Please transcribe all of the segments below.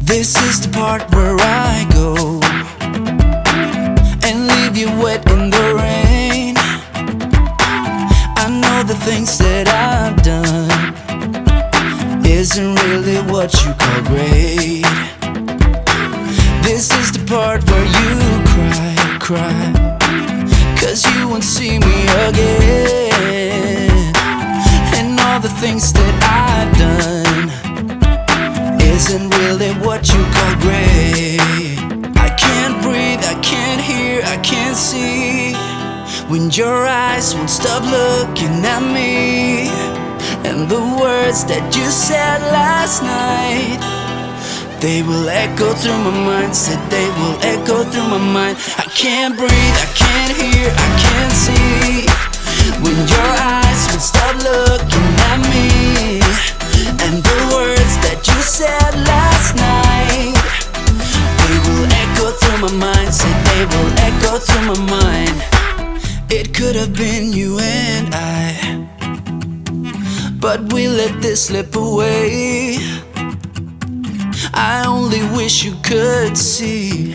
This is the part where I go and leave you wet in the rain. I know the things that I've done isn't really what you call great. This is the part where you cry, 'cause you won't see me again. And all the things that I've done isn't really what you call great. I can't breathe, I can't hear, I can't see when your eyes won't stop looking at me. And the words that you said last night, they will echo through my mind. Said they will echo through my mind. I can't breathe, I can't hear, I can't see when your eyes won't stop looking at me. And the words that you said last night, they will echo through my mind. Said they will echo through my mind. It could have been you and I, but we let this slip away. I only wish you could see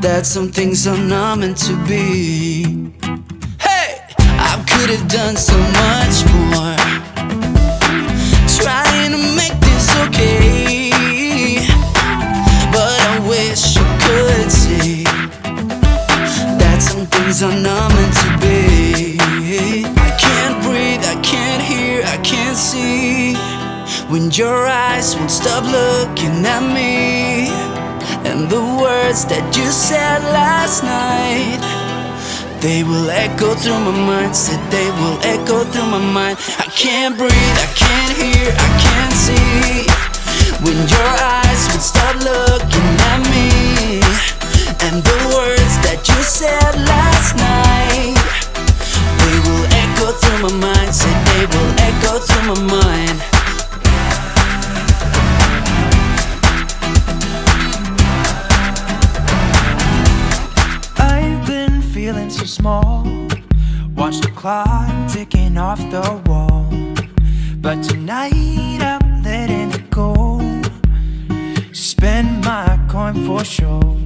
that some things are not meant to be. Hey, I could have done so much more, trying to make this okay. But I wish you could see that some things are not meant to be. I can't breathe, I can't hear, I can't see when your eyes won't stop looking at me. And the words that you said last night, they will echo through my mind. Said they will echo through my mind. I can't breathe, I can't hear, I can't see when your eyes would stop looking at me. And the words that you said last night, they will echo through my mind. Said they will echo through my mind. Feeling so small, watch the clock ticking off the wall. But tonight I'm letting it go. Spend my coin for sure.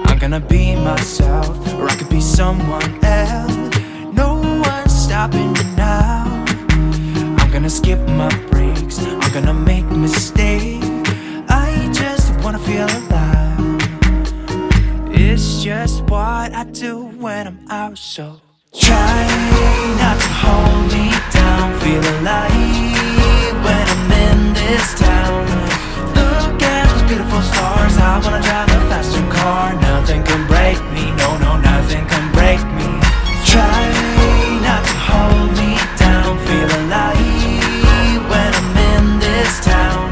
I'm gonna be myself, or I could be someone else. No one's stopping me now. I'm gonna skip my breaks, I'm gonna make mistakes. I just wanna feel alive. It's just what I do when I'm out, so try not to hold me down. Feel alive when I'm in this town. Look at those beautiful stars. I wanna drive a faster car. Nothing can break me, no, nothing can break me. Try not to hold me down. Feel alive when I'm in this town.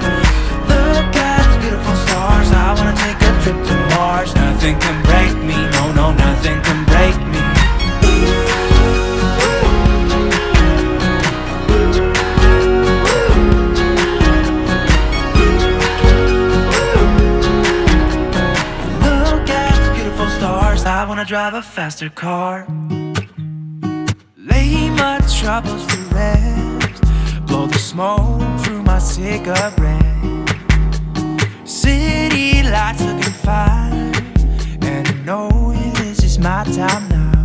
Look at those beautiful stars. I wanna take a trip to Mars. Nothing can break me, no, nothing can break me. Look at the beautiful stars. I wanna drive a faster car. Lay my troubles to rest. Blow the smoke through my cigarette. City lights looking fine, and I know this is my time now.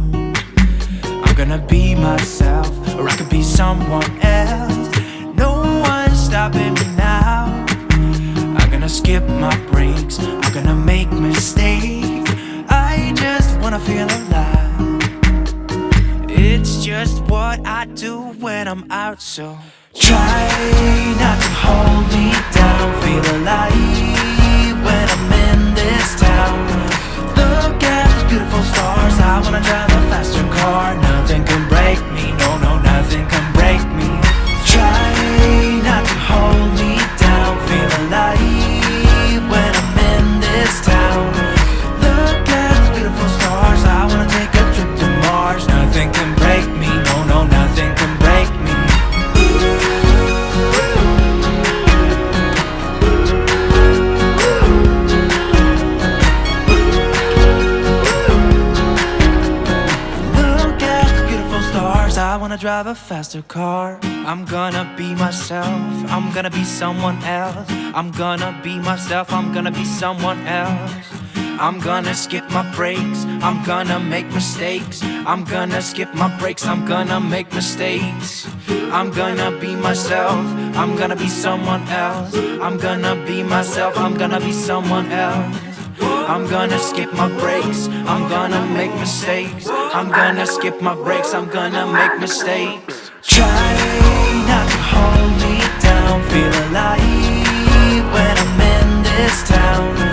I'm gonna be myself, or I could be someone else. No one's stopping me now. I'm gonna skip my breaks, I'm gonna make mistakes. I just wanna feel alive. It's just what I do when I'm out, so try not to hold me down. Feel alive when I'm in this town. Look at those beautiful stars. I wanna drive a faster car. Nothing can break me, no, nothing can break me. Try not to hold me down. Feel alive when I'm in this town. Look at those beautiful stars. I wanna take a trip to Mars. Nothing can break me, no, nothing can break me. drive a faster car. I'm gonna be myself, I'm gonna be someone else. I'm gonna be myself, I'm gonna be someone else. I'm gonna skip my breaks, I'm gonna make mistakes. I'm gonna skip my breaks, I'm gonna make mistakes. I'm gonna be myself, I'm gonna be someone else. I'm gonna be myself, I'm gonna be someone else. I'm gonna skip my breaks, I'm gonna make mistakes. I'm gonna skip my breaks, I'm gonna make mistakes. Try not to hold me down, feel alive when I'm in this town.